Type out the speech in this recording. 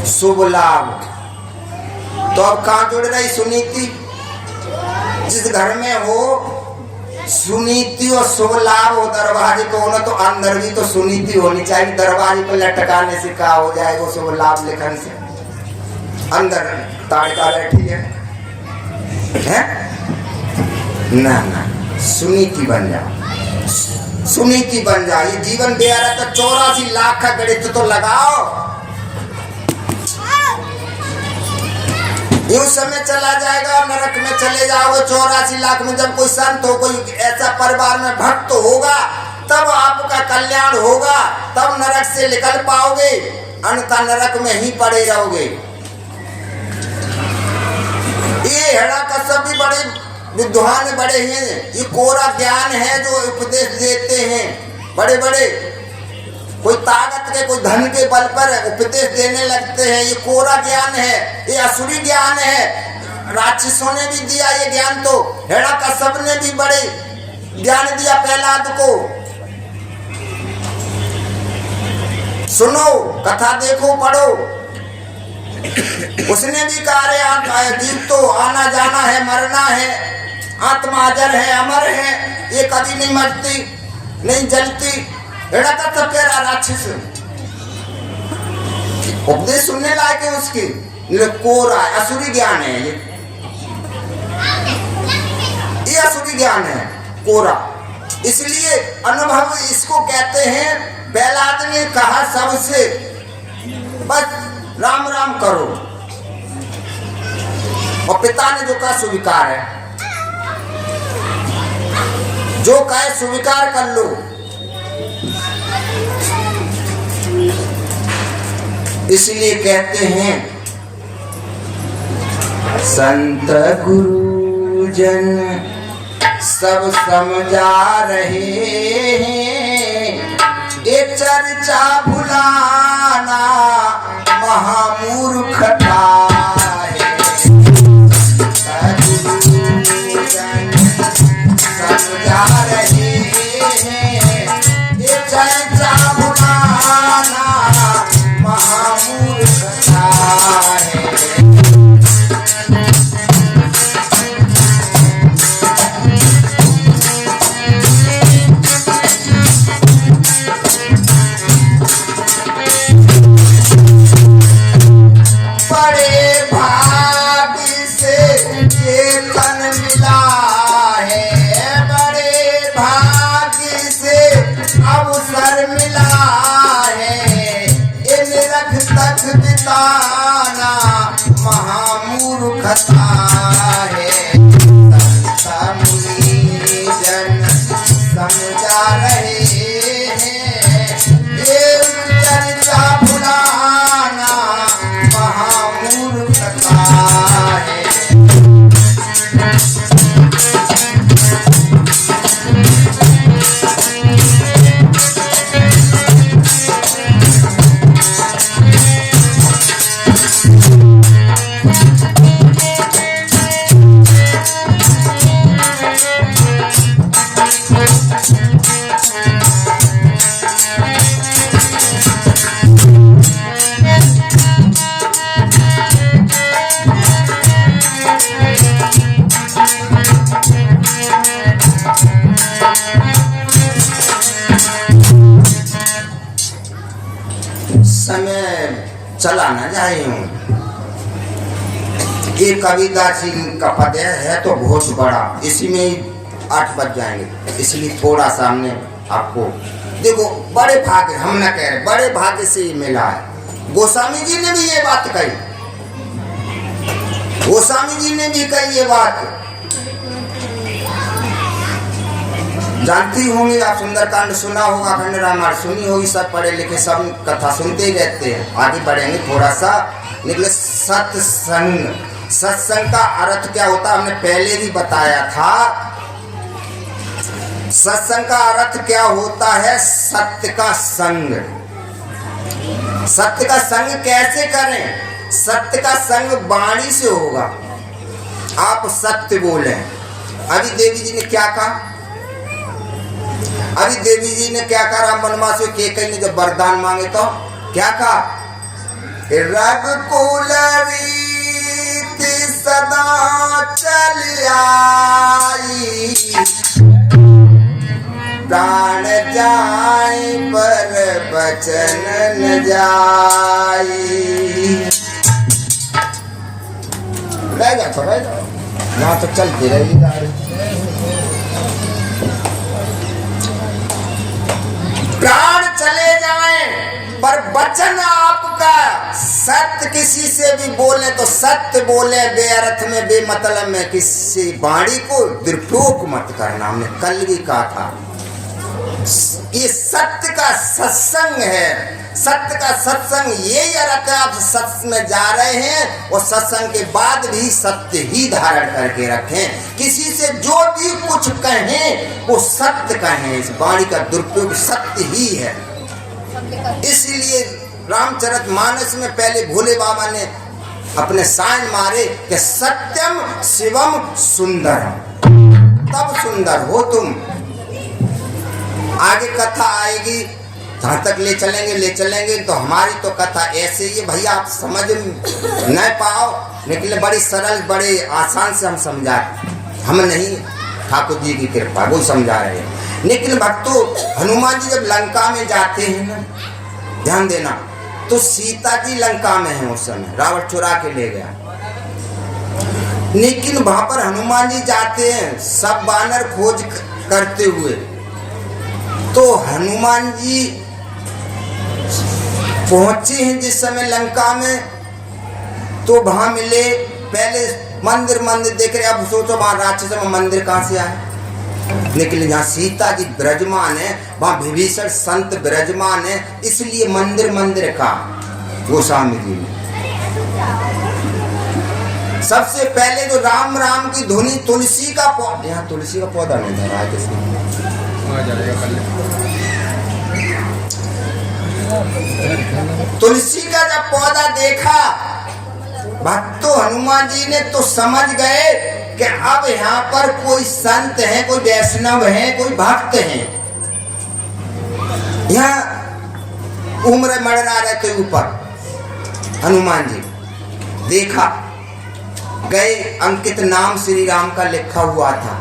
शुभ लाभ। तो अब कहाँ जुड़ रही सुनीति? जिस घर में हो सुनीति और शुभ लाभ हो दरवाजे को होना, तो अंदर भी तो सुनीति होनी चाहिए। दरवाजे पर लटकाने से क्या हो जाएगा? शुभ लाभ लिखने से अंदर ताड़का बैठी है ना ना, सुनीति बन जाओ, सुनीति बन जाओ। ये जीवन दे रहा तो 84 लाख का गणित तो लगाओ। यूं समय चला जाएगा, नरक में चले जाओगे 84 लाख में। जब कोई संत हो, कोई ऐसा परिवार में भक्त होगा, तब आपका कल्याण होगा, तब नरक से निकल पाओगे, अन्यथा नरक में ही पड़े रहोगे। ये हेड़ा कश्यप भी बड़े विद्वान बड़े हैं। ये कोरा ज्ञान है जो उपदेश देते हैं बड़े बड़े। कोई ताकत के, कोई धन के बल पर उपदेश देने लगते हैं। ये कोरा ज्ञान है, ये असुरी ज्ञान है। राक्षसों ने भी दिया ये ज्ञान, तो हेड़ा कश्यप ने भी बड़े ज्ञान दिया प्रहलाद को। सुनो कथा, देखो, पढ़ो। उसने भी कहा रे जीव तो आना जाना है, मरना है, आत्मा अजर है, अमर है, ये कभी नहीं मरती नहीं जलती। हेड़ा का सब कह रहा राक्षस उपदेश सुनने लायक है उसकी। कोरा असुरी ज्ञान है ये असुरी ज्ञान है कोरा। इसलिए अनुभव इसको कहते हैं। प्रहलाद ने कहा सबसे बस राम राम करो, और पिता ने जो कहा स्वीकार है, जो कहे स्वीकार कर लो। इसलिए कहते हैं संत गुरुजन सब समझा रहे हैं, ये चर्चा भुलाना महामूर्खता है। गुरुजन समझा रहे हैं, ये चर्चा भुलाना महामूर्खता है। चला न जाए। ये कबीरदास जी का पद है तो बहुत बड़ा, इसी में 8 बज जाएंगे, इसलिए थोड़ा सामने आपको देखो। बड़े भाग्य, हम न कह रहे, बड़े भाग्य से ये मिला है। गोस्वामी जी ने भी ये बात कही, गोस्वामी जी ने भी कही ये बात। जानती होंगे आप, सुंदरकांड सुना होगा, अखंड रामायण सुनी होगी, सब पढ़े लिखे सब कथा सुनते ही रहते हैं। आगे बढ़ेंगे थोड़ा सा। निकले सत्संग। सत्संग का अर्थ क्या होता है हमने पहले भी बताया था। सत्संग का अर्थ क्या होता है? सत्य का संग। सत्य का संग कैसे करें? सत्य का संग वाणी से होगा। आप सत्य बोले। अभी देवी जी ने क्या कहा? अभी देवी जी ने क्या कहा? राम वनवास में केकई ने जब वरदान मांगे तो क्या कहा? रघुकुल रीति सदा चल आई, प्राण जाए पर बचन न जाई। रह जाओ यहाँ तो चलती रही गाड़ी। प्राण चले जाएं पर वचन आपका सत्य, किसी से भी बोले तो सत्य बोले, बेअर्थ में बेमतलब में किसी वाणी को दुरुपयोग मत करना। हमने कल भी कहा था ये सत्य का सत्संग है। सत्य का सत्संग यही अर्थ है, आप सत्य में जा रहे हैं और सत्संग के बाद भी सत्य ही धारण करके रखें। किसी से जो भी कुछ कहें वो सत्य कहें, इस वाणी का दुरुपयोग सत्य ही है। इसलिए रामचरितमानस में पहले भोले बाबा ने अपने साइन मारे कि सत्यम शिवम सुंदरम, तब सुंदर हो तुम। आगे कथा आएगी, जहाँ तक ले चलेंगे तो हमारी तो कथा ऐसे ही है भैया, आप समझ न पाओ लेकिन बड़ी सरल बड़े आसान से हम समझाए, हम नहीं, ठाकुर जी की कृपा वो समझा रहे हैं। लेकिन भक्तों, हनुमान जी जब लंका में जाते हैं ना, ध्यान देना, तो सीता जी लंका में है उस समय, रावण चुरा के ले गया। लेकिन वहां पर हनुमान जी जाते हैं सब बानर खोज करते हुए, तो हनुमान जी पहुंचे हैं जिस समय लंका में, तो वहां मिले। पहले मंदिर देख रहे, अब सोचो वहां राक्षस में मंदिर कहां से आए। लेकिन जहाँ सीता जी विराजमान है वहां विभीषण संत विराजमान है, इसलिए मंदिर का गोस्वामी जी ने सबसे पहले जो राम राम की धुनी तुलसी का पौधा, यहाँ तुलसी का पौधा नहीं धरा है तुलसी का जब पौधा देखा भक्तों, हनुमान जी ने तो समझ गए कि अब यहाँ पर कोई संत है, कोई वैष्णव है, कोई भक्त है। यहाँ उम्र मड़रा रहे थे ऊपर, हनुमान जी देखा, गए, अंकित नाम श्री राम का लिखा हुआ था,